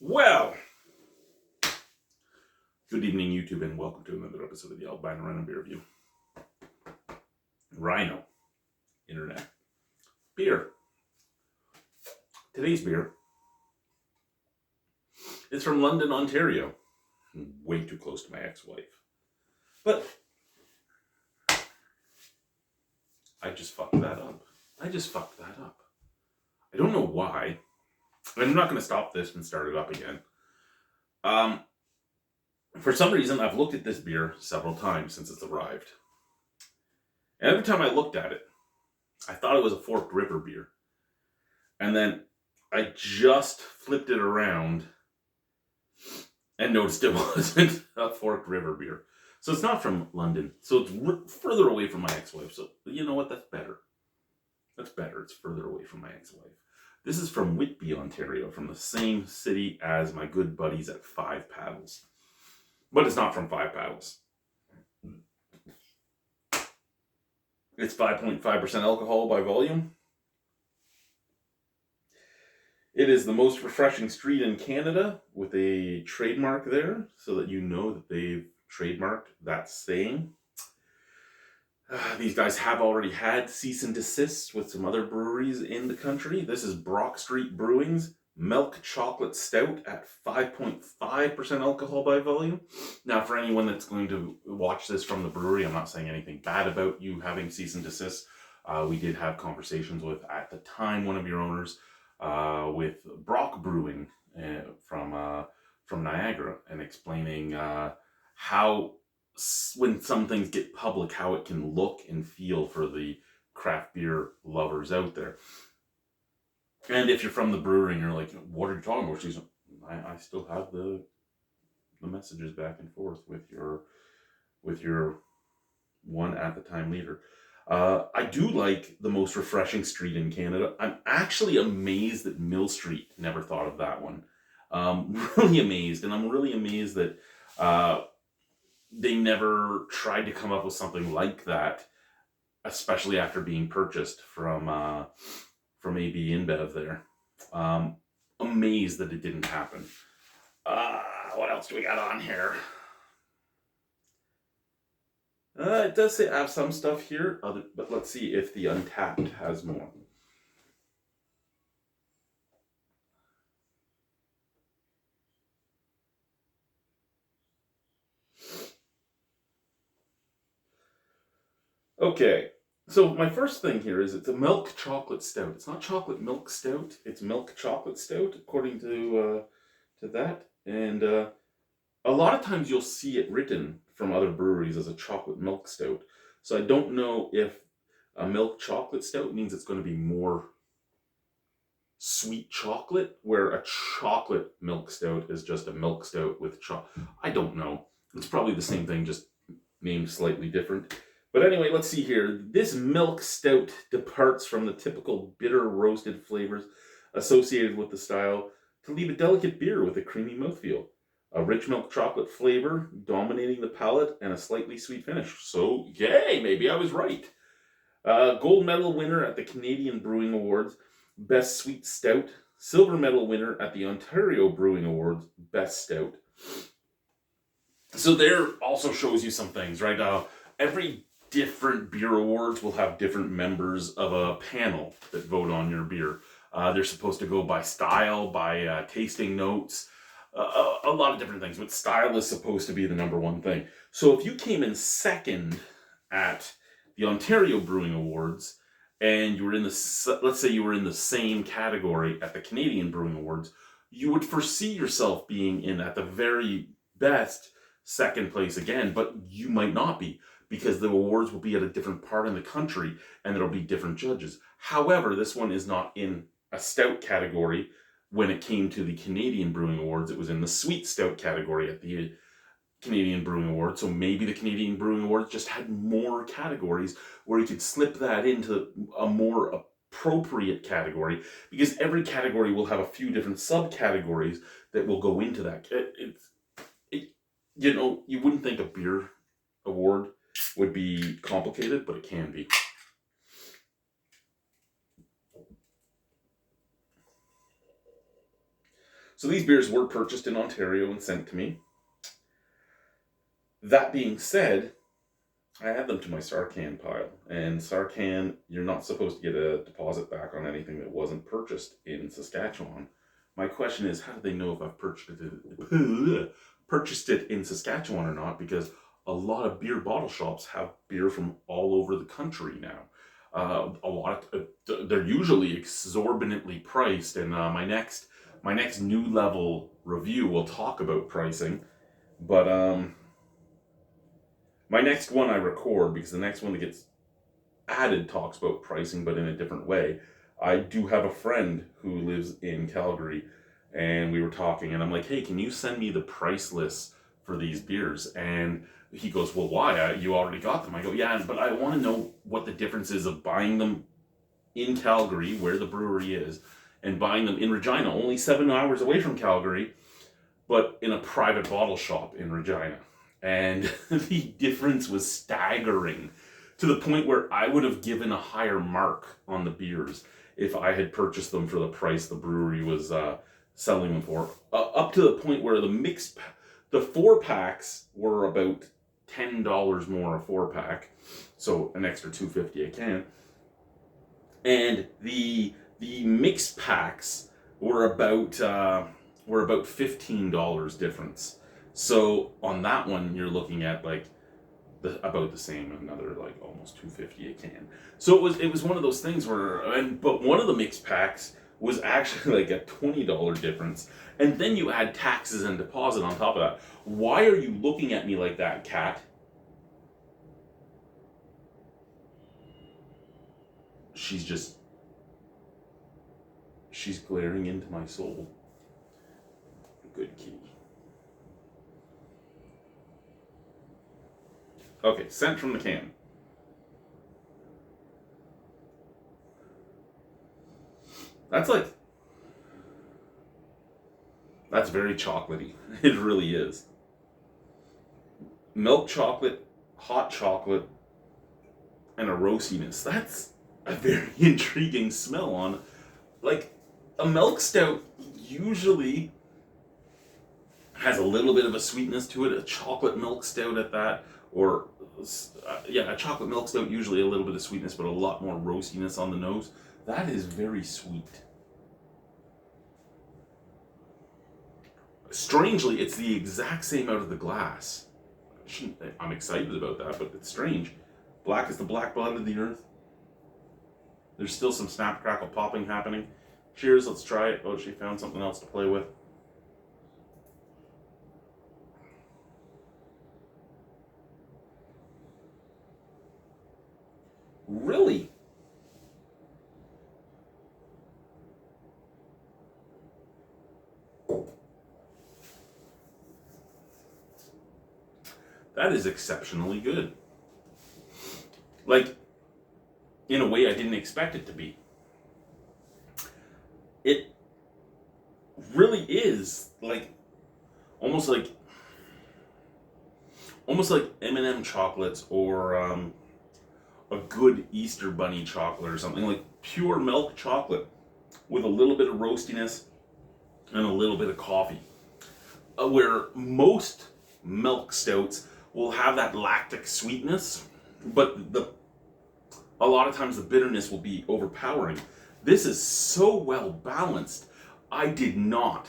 Well, good evening, YouTube, and welcome to another episode of the Albino Rhino beer review. Rhino, internet, beer. Today's beer is from London, Ontario. Way too close to my ex-wife. But I just fucked that up. I don't know why. I'm not going to stop this and start it up again. For some reason, I've looked at this beer several times since it's arrived. And every time I looked at it, I thought it was a Forked River beer. And then I just flipped it around and noticed it wasn't a Forked River beer. So it's not from London. So it's further away from my ex-wife. So you know what? That's better. That's better. It's further away from my ex-wife. This is from Whitby, Ontario, from the same city as my good buddies at Five Paddles. But it's not from Five Paddles. It's 5.5% alcohol by volume. It is the most refreshing street in Canada with a trademark there so that you know that they've trademarked that saying. These guys have already had cease and desist with some other breweries in the country. This is Brock Street Brewing's Milk Chocolate Stout at 5.5% alcohol by volume. Now, for anyone that's going to watch this from the brewery, I'm not saying anything bad about you having cease and desist. We did have conversations with, at the time, one of your owners, with Brock Brewing from Niagara, and explaining how, when some things get public, how it can look and feel for the craft beer lovers out there. And if you're from the brewery and you're like, what are you talking about? She's like, I still have the messages back and forth with your one at the time leader. I do like the most refreshing street in Canada. I'm actually amazed that Mill Street never thought of that one. Really amazed. And I'm really amazed that they never tried to come up with something like that, especially after being purchased from AB InBev there. Amazed that it didn't happen. What else do we got on here? It does say have some stuff here, but let's see if the Untapped has more. Okay, so my first thing here is it's a milk chocolate stout. It's not chocolate milk stout, it's milk chocolate stout, according to that. And a lot of times you'll see it written from other breweries as a chocolate milk stout. So I don't know if a milk chocolate stout means it's going to be more sweet chocolate, where a chocolate milk stout is just a milk stout with chocolate. I don't know. It's probably the same thing, just named slightly different. But anyway, let's see here. This milk stout departs from the typical bitter roasted flavors associated with the style to leave a delicate beer with a creamy mouthfeel. A rich milk chocolate flavor dominating the palate and a slightly sweet finish. So, yay, maybe I was right. Gold medal winner at the Canadian Brewing Awards, Best Sweet Stout. Silver medal winner at the Ontario Brewing Awards, Best Stout. So there also shows you some things, right? Every different beer awards will have different members of a panel that vote on your beer. They're supposed to go by style, by tasting notes, a lot of different things, but style is supposed to be the number one thing. So if you came in second at the Ontario Brewing Awards and you were in let's say you were in the same category at the Canadian Brewing Awards, you would foresee yourself being in at the very best second place again, but you might not be, because the awards will be at a different part in the country and there'll be different judges. However, this one is not in a stout category. When it came to the Canadian Brewing Awards, it was in the sweet stout category at the Canadian Brewing Awards. So maybe the Canadian Brewing Awards just had more categories where you could slip that into a more appropriate category, because every category will have a few different subcategories that will go into that. You know, you wouldn't think a beer award would be complicated, but it can be. So these beers were purchased in Ontario and sent to me. That being said, I add them to my Sarcan pile. And Sarcan, you're not supposed to get a deposit back on anything that wasn't purchased in Saskatchewan. My question is, how do they know if I've purchased it in Saskatchewan or not? Because a lot of beer bottle shops have beer from all over the country now. They're usually exorbitantly priced, and my next new level review will talk about pricing. But my next one I record, because the next one that gets added talks about pricing, but in a different way. I do have a friend who lives in Calgary, and we were talking, and I'm like, hey, can you send me the price lists for these beers? And he goes, well, why? You already got them. I go, yeah, but I want to know what the difference is of buying them in Calgary, where the brewery is, and buying them in Regina, only 7 hours away from Calgary, but in a private bottle shop in Regina. And the difference was staggering, to the point where I would have given a higher mark on the beers if I had purchased them for the price the brewery was selling them for. Up to the point where the 4-packs were about $10 more a 4-pack, so an extra $2.50 a can. And the mixed packs were about $15 difference. So on that one, you're looking at like about the same, another like almost $2.50 a can. So it was one of those things where, but one of the mixed packs was actually like a $20 difference, and then you add taxes and deposit on top of that. Why are you looking at me like that, Kat? She's glaring into my soul. Good kitty. Okay, sent from the can. That's very chocolatey. It really is. Milk chocolate, hot chocolate, and a roastiness. That's a very intriguing smell on, like, a milk stout usually has a little bit of a sweetness to it, a chocolate milk stout at that, or a chocolate milk stout, usually a little bit of sweetness, but a lot more roastiness on the nose. That is very sweet. Strangely, it's the exact same out of the glass. I'm excited about that, but it's strange. Black is the black blood of the earth. There's still some snap, crackle, popping happening. Cheers, let's try it. Oh, she found something else to play with. Really? That is exceptionally good. Like, in a way I didn't expect it to be. It really is like almost like M&M chocolates, or a good Easter Bunny chocolate or something, like pure milk chocolate with a little bit of roastiness and a little bit of coffee. Where most milk stouts will have that lactic sweetness, but a lot of times the bitterness will be overpowering. This is so well balanced. I did not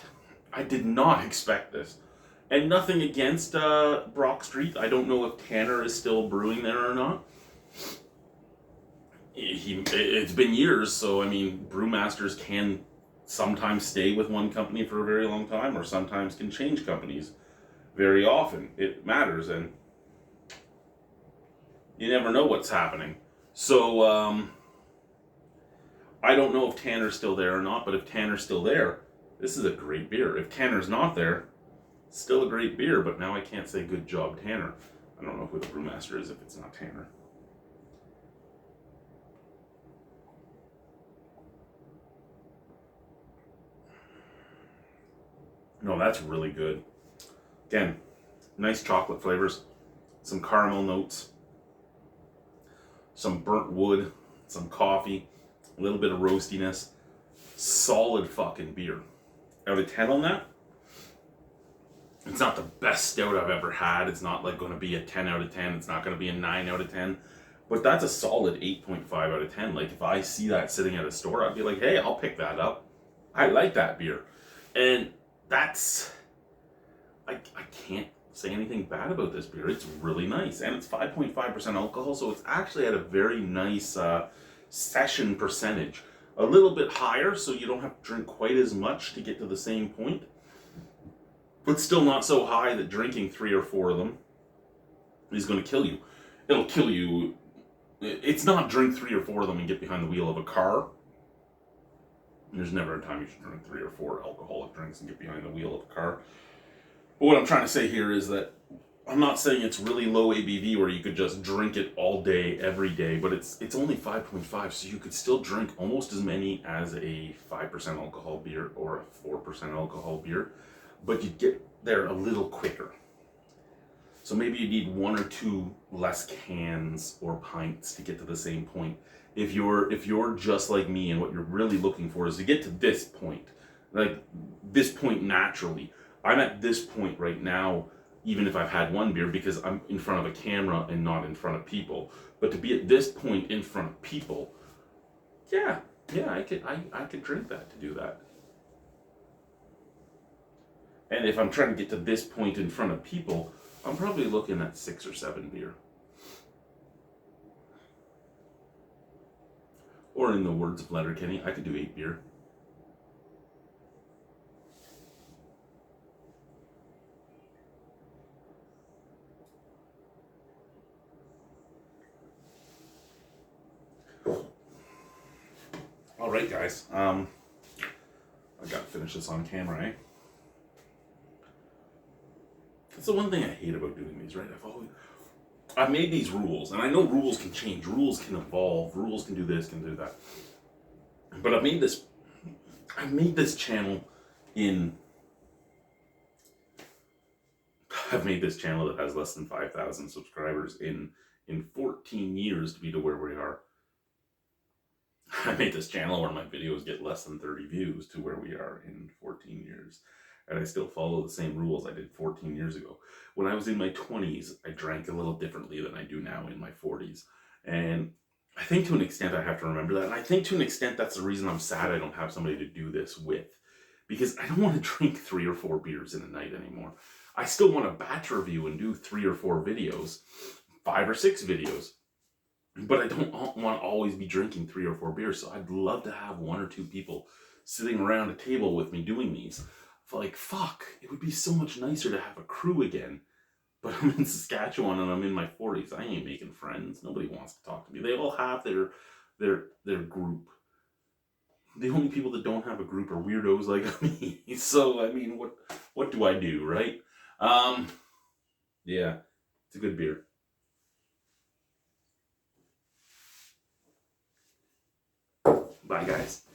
expect this. And nothing against Brock Street. I don't know if Tanner is still brewing there or not. It's been years, so I mean, brewmasters can sometimes stay with one company for a very long time, or sometimes can change companies very often. It matters, and you never know what's happening. So I don't know if Tanner's still there or not, but if Tanner's still there, this is a great beer. If Tanner's not there, still a great beer, but now I can't say good job, Tanner. I don't know who the brewmaster is if it's not Tanner. No, that's really good. Again, nice chocolate flavors, some caramel notes, some burnt wood, some coffee, a little bit of roastiness. Solid fucking beer. Out of 10 on that? It's not the best stout I've ever had. It's not like going to be a 10 out of 10. It's not going to be a 9 out of 10. But that's a solid 8.5 out of 10. Like, if I see that sitting at a store, I'd be like, hey, I'll pick that up. I like that beer. And that's... I can't say anything bad about this beer. It's really nice. And it's 5.5% alcohol, so it's actually at a very nice session percentage. A little bit higher, so you don't have to drink quite as much to get to the same point. But still not so high that drinking 3 or 4 of them is going to kill you. It'll kill you. It's not drink 3 or 4 of them and get behind the wheel of a car. There's never a time you should drink 3 or 4 alcoholic drinks and get behind the wheel of a car. But what I'm trying to say here is that I'm not saying it's really low ABV where you could just drink it all day, every day, but it's only 5.5, so you could still drink almost as many as a 5% alcohol beer or a 4% alcohol beer, but you'd get there a little quicker. So maybe you need 1 or 2 less cans or pints to get to the same point. If you're just like me and what you're really looking for is to get to this point, like this point naturally. I'm at this point right now, even if I've had 1 beer, because I'm in front of a camera and not in front of people. But to be at this point in front of people, yeah, I could drink that to do that. And if I'm trying to get to this point in front of people, I'm probably looking at 6 or 7 beer. Or in the words of Letterkenny, I could do 8 beer. All right, guys. I gotta finish this on camera, eh? That's the one thing I hate about doing these, right? I've made these rules, and I know rules can change, rules can evolve, rules can do this, can do that. But I've made this channel that has less than 5,000 subscribers in 14 years to be to where we are. I made this channel where my videos get less than 30 views to where we are in 14 years. And I still follow the same rules I did 14 years ago. When I was in my 20s, I drank a little differently than I do now in my 40s. And I think to an extent I have to remember that. And I think to an extent that's the reason I'm sad I don't have somebody to do this with. Because I don't want to drink 3 or 4 beers in a night anymore. I still want to batch review and do 3 or 4 videos, 5 or 6 videos. But I don't want to always be drinking 3 or 4 beers. So I'd love to have 1 or 2 people sitting around a table with me doing these. Like, fuck, it would be so much nicer to have a crew again. But I'm in Saskatchewan and I'm in my 40s. I ain't making friends. Nobody wants to talk to me. They all have their group. The only people that don't have a group are weirdos like me. So, I mean, what do I do, right? Yeah, it's a good beer. Bye, guys.